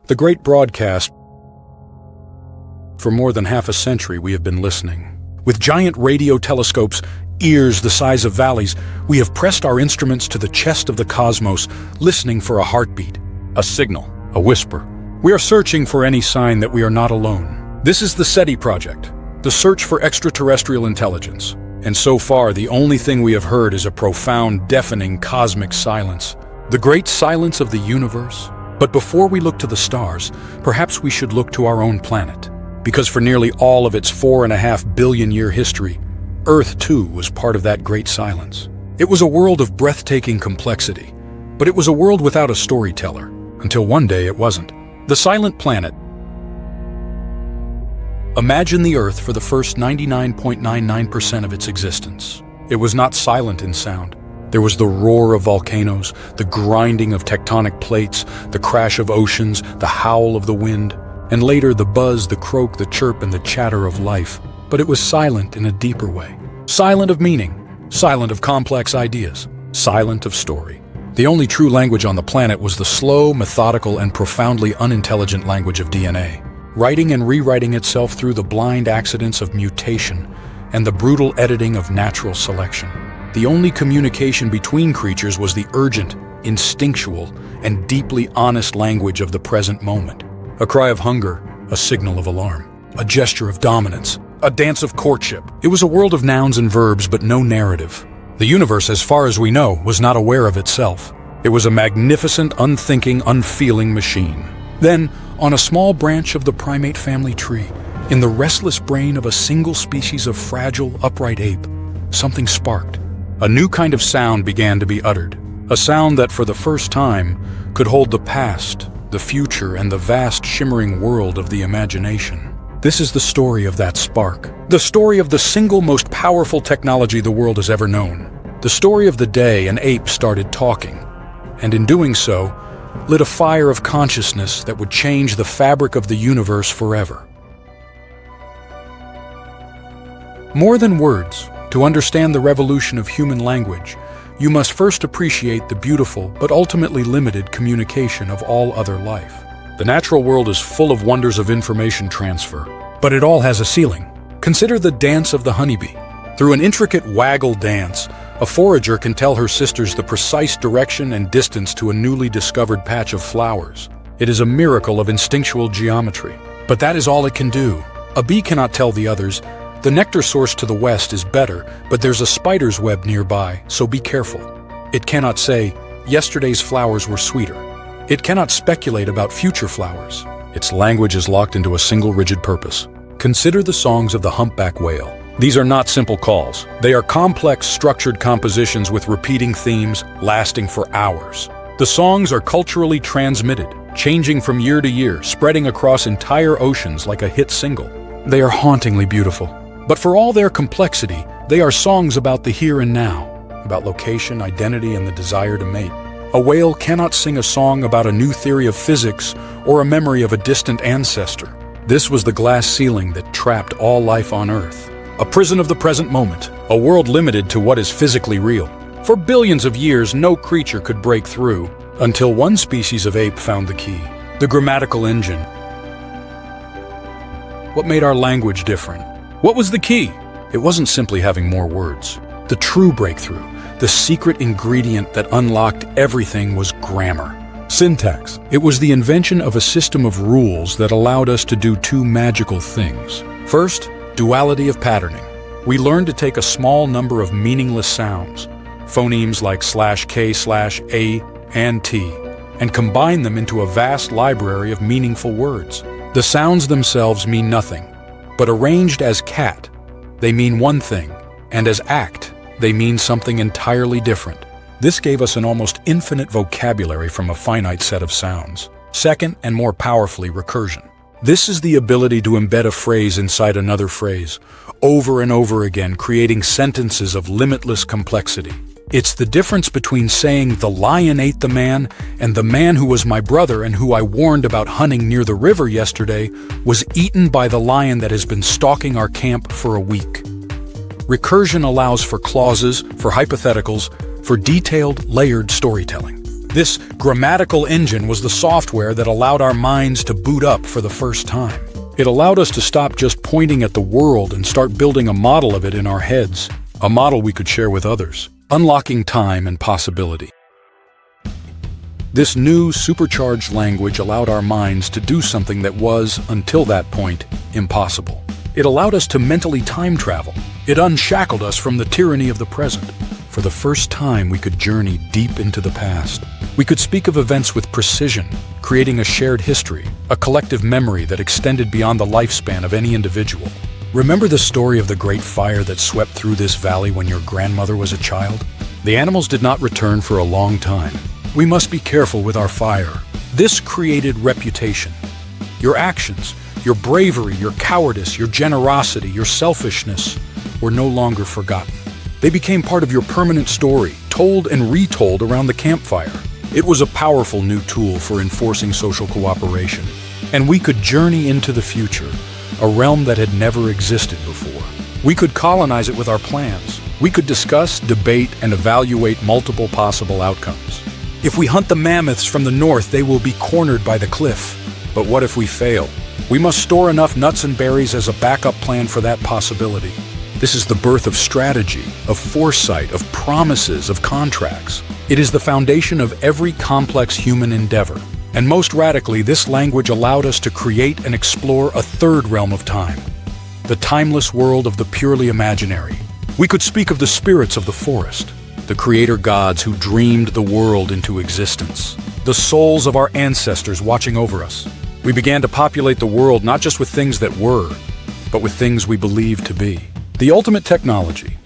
The great broadcast. For more than half a century, we have been listening. With giant radio telescopes, ears the size of valleys, we have pressed our instruments to the chest of the cosmos, listening for a heartbeat, a signal, a whisper. We are searching for any sign that we are not alone. This is the SETI project, the search for extraterrestrial intelligence. And so far, the only thing we have heard is a profound, deafening cosmic silence. The great silence of the universe. But before we look to the stars, perhaps we should look to our own planet. Because for nearly all of its 4.5 billion-year history, Earth, too, was part of that great silence. It was a world of breathtaking complexity, but it was a world without a storyteller, until one day it wasn't. The silent planet. Imagine the Earth for the first 99.99% of its existence. It was not silent in sound. There was the roar of volcanoes, the grinding of tectonic plates, the crash of oceans, the howl of the wind, and later the buzz, the croak, the chirp, and the chatter of life. But it was silent in a deeper way. Silent of meaning, silent of complex ideas, silent of story. The only true language on the planet was the slow, methodical, and profoundly unintelligent language of DNA, writing and rewriting itself through the blind accidents of mutation and the brutal editing of natural selection. The only communication between creatures was the urgent, instinctual, and deeply honest language of the present moment. A cry of hunger, a signal of alarm, a gesture of dominance, a dance of courtship. It was a world of nouns and verbs, but no narrative. The universe, as far as we know, was not aware of itself. It was a magnificent, unthinking, unfeeling machine. Then, on a small branch of the primate family tree, in the restless brain of a single species of fragile, upright ape, something sparked. A new kind of sound began to be uttered, a sound that for the first time could hold the past, the future, and the vast shimmering world of the imagination. This is the story of that spark, the story of the single most powerful technology the world has ever known, the story of the day an ape started talking, and in doing so, lit a fire of consciousness that would change the fabric of the universe forever. More than words, to understand the revolution of human language, you must first appreciate the beautiful but ultimately limited communication of all other life. The natural world is full of wonders of information transfer, but it all has a ceiling. Consider the dance of the honeybee. Through an intricate waggle dance, a forager can tell her sisters the precise direction and distance to a newly discovered patch of flowers. It is a miracle of instinctual geometry. But that is all it can do. A bee cannot tell the others, the nectar source to the west is better, but there's a spider's web nearby, so be careful. It cannot say, yesterday's flowers were sweeter. It cannot speculate about future flowers. Its language is locked into a single rigid purpose. Consider the songs of the humpback whale. These are not simple calls. They are complex, structured compositions with repeating themes lasting for hours. The songs are culturally transmitted, changing from year to year, spreading across entire oceans like a hit single. They are hauntingly beautiful. But for all their complexity, they are songs about the here and now, about location, identity, and the desire to mate. A whale cannot sing a song about a new theory of physics or a memory of a distant ancestor. This was the glass ceiling that trapped all life on Earth. A prison of the present moment, a world limited to what is physically real. For billions of years, no creature could break through, until one species of ape found the key, the grammatical engine. What made our language different? What was the key? It wasn't simply having more words. The true breakthrough, the secret ingredient that unlocked everything, was grammar. Syntax. It was the invention of a system of rules that allowed us to do two magical things. First, duality of patterning. We learned to take a small number of meaningless sounds, phonemes like /k, /a, and t, and combine them into a vast library of meaningful words. The sounds themselves mean nothing, but arranged as cat, they mean one thing, and as act, they mean something entirely different. This gave us an almost infinite vocabulary from a finite set of sounds. Second, and more powerfully, recursion. This is the ability to embed a phrase inside another phrase, over and over again, creating sentences of limitless complexity. It's the difference between saying the lion ate the man and the man who was my brother and who I warned about hunting near the river yesterday was eaten by the lion that has been stalking our camp for a week. Recursion allows for clauses, for hypotheticals, for detailed, layered storytelling. This grammatical engine was the software that allowed our minds to boot up for the first time. It allowed us to stop just pointing at the world and start building a model of it in our heads, a model we could share with others, unlocking time and possibility. This new, supercharged language allowed our minds to do something that was, until that point, impossible. It allowed us to mentally time travel. It unshackled us from the tyranny of the present. For the first time, we could journey deep into the past. We could speak of events with precision, creating a shared history, a collective memory that extended beyond the lifespan of any individual. Remember the story of the great fire that swept through this valley when your grandmother was a child? The animals did not return for a long time. We must be careful with our fire. This created reputation. Your actions, your bravery, your cowardice, your generosity, your selfishness were no longer forgotten. They became part of your permanent story, told and retold around the campfire. It was a powerful new tool for enforcing social cooperation. And we could journey into the future, a realm that had never existed before. We could colonize it with our plans. We could discuss, debate, and evaluate multiple possible outcomes. If we hunt the mammoths from the north, they will be cornered by the cliff. But what if we fail? We must store enough nuts and berries as a backup plan for that possibility. This is the birth of strategy, of foresight, of promises, of contracts. It is the foundation of every complex human endeavor. And most radically, this language allowed us to create and explore a third realm of time, the timeless world of the purely imaginary. We could speak of the spirits of the forest, the creator gods who dreamed the world into existence, the souls of our ancestors watching over us. We began to populate the world not just with things that were, but with things we believe to be. The ultimate technology.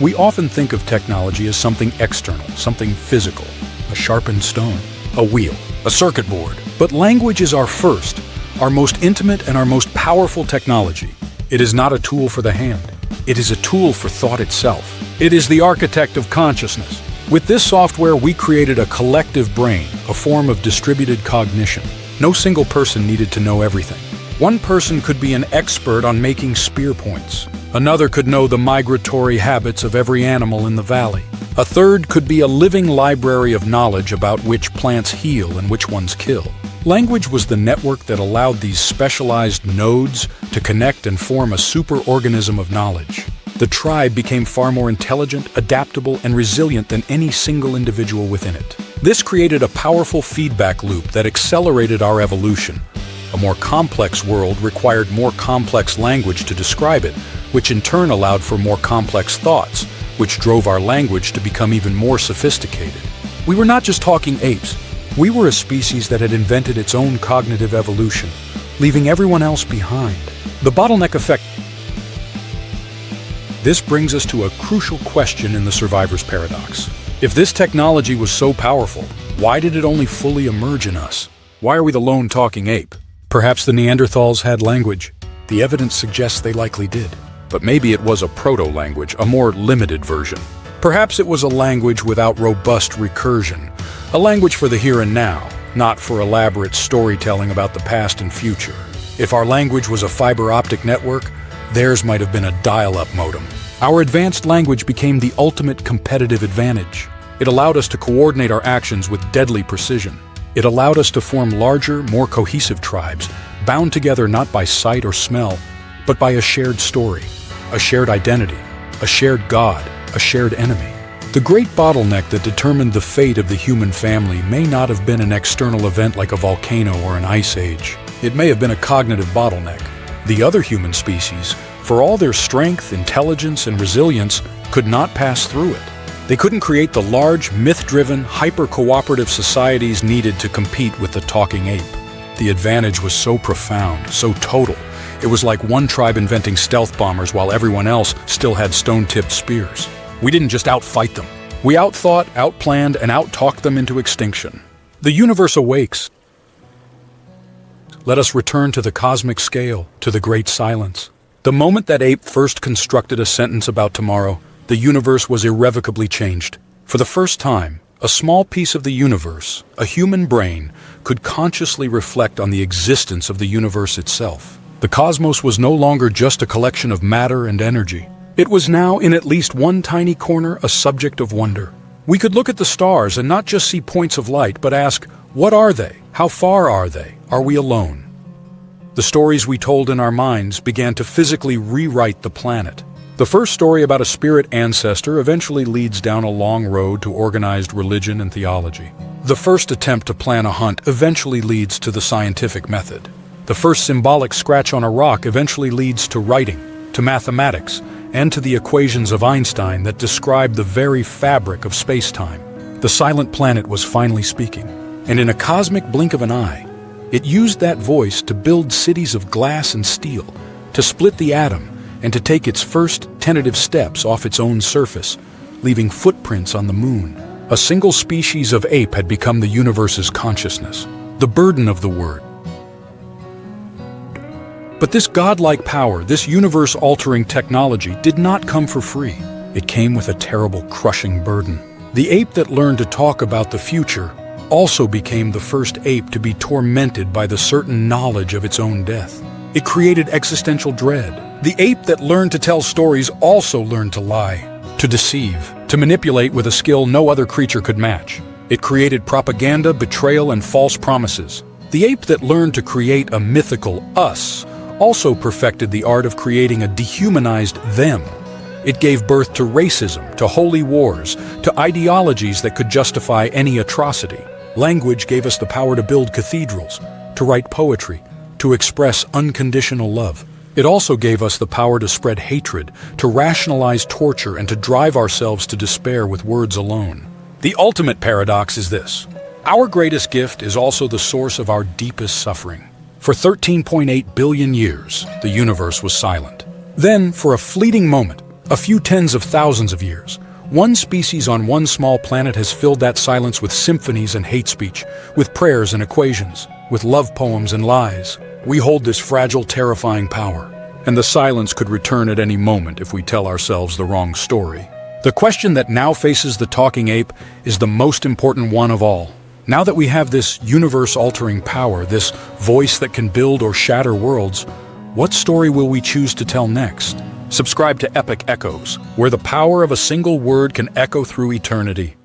We often think of technology as something external, something physical, a sharpened stone, a wheel, a circuit board. But language is our first, our most intimate and our most powerful technology. It is not a tool for the hand. It is a tool for thought itself. It is the architect of consciousness. With this software, we created a collective brain, a form of distributed cognition. No single person needed to know everything. One person could be an expert on making spear points. Another could know the migratory habits of every animal in the valley. A third could be a living library of knowledge about which plants heal and which ones kill. Language was the network that allowed these specialized nodes to connect and form a superorganism of knowledge. The tribe became far more intelligent, adaptable, and resilient than any single individual within it. This created a powerful feedback loop that accelerated our evolution. A more complex world required more complex language to describe it, which in turn allowed for more complex thoughts, which drove our language to become even more sophisticated. We were not just talking apes. We were a species that had invented its own cognitive evolution, leaving everyone else behind. The bottleneck effect. This brings us to a crucial question in the survivor's paradox. If this technology was so powerful, why did it only fully emerge in us? Why are we the lone talking ape? Perhaps the Neanderthals had language. The evidence suggests they likely did. But maybe it was a proto-language, a more limited version. Perhaps it was a language without robust recursion, a language for the here and now, not for elaborate storytelling about the past and future. If our language was a fiber optic network, theirs might have been a dial-up modem. Our advanced language became the ultimate competitive advantage. It allowed us to coordinate our actions with deadly precision. It allowed us to form larger, more cohesive tribes, bound together not by sight or smell, but by a shared story, a shared identity, a shared god, a shared enemy. The great bottleneck that determined the fate of the human family may not have been an external event like a volcano or an ice age. It may have been a cognitive bottleneck. The other human species, for all their strength, intelligence, and resilience, could not pass through it. They couldn't create the large, myth-driven, hyper-cooperative societies needed to compete with the talking ape. The advantage was so profound, so total. It was like one tribe inventing stealth bombers while everyone else still had stone-tipped spears. We didn't just outfight them. We outthought, outplanned, and outtalked them into extinction. The universe awakes. Let us return to the cosmic scale, to the great silence. The moment that ape first constructed a sentence about tomorrow, the universe was irrevocably changed. For the first time, a small piece of the universe, a human brain, could consciously reflect on the existence of the universe itself. The cosmos was no longer just a collection of matter and energy. It was now, in at least one tiny corner, a subject of wonder. We could look at the stars and not just see points of light, but ask, what are they? How far are they? Are we alone? The stories we told in our minds began to physically rewrite the planet. The first story about a spirit ancestor eventually leads down a long road to organized religion and theology. The first attempt to plan a hunt eventually leads to the scientific method. The first symbolic scratch on a rock eventually leads to writing, to mathematics, and to the equations of Einstein that describe the very fabric of space-time. The silent planet was finally speaking, and in a cosmic blink of an eye, it used that voice to build cities of glass and steel, to split the atom, and to take its first tentative steps off its own surface, leaving footprints on the moon. A single species of ape had become the universe's consciousness, the burden of the word. But this godlike power, this universe-altering technology, did not come for free. It came with a terrible, crushing burden. The ape that learned to talk about the future also became the first ape to be tormented by the certain knowledge of its own death. It created existential dread. The ape that learned to tell stories also learned to lie, to deceive, to manipulate with a skill no other creature could match. It created propaganda, betrayal, and false promises. The ape that learned to create a mythical us also perfected the art of creating a dehumanized them. It gave birth to racism, to holy wars, to ideologies that could justify any atrocity. Language gave us the power to build cathedrals, to write poetry, to express unconditional love. It also gave us the power to spread hatred, to rationalize torture, and to drive ourselves to despair with words alone. The ultimate paradox is this: our greatest gift is also the source of our deepest suffering. For 13.8 billion years, the universe was silent. Then, for a fleeting moment, a few tens of thousands of years, one species on one small planet has filled that silence with symphonies and hate speech, with prayers and equations, with love poems and lies. We hold this fragile, terrifying power, and the silence could return at any moment if we tell ourselves the wrong story. The question that now faces the talking ape is the most important one of all. Now that we have this universe-altering power, this voice that can build or shatter worlds, what story will we choose to tell next? Subscribe to Epoch Echoes, where the power of a single word can echo through eternity.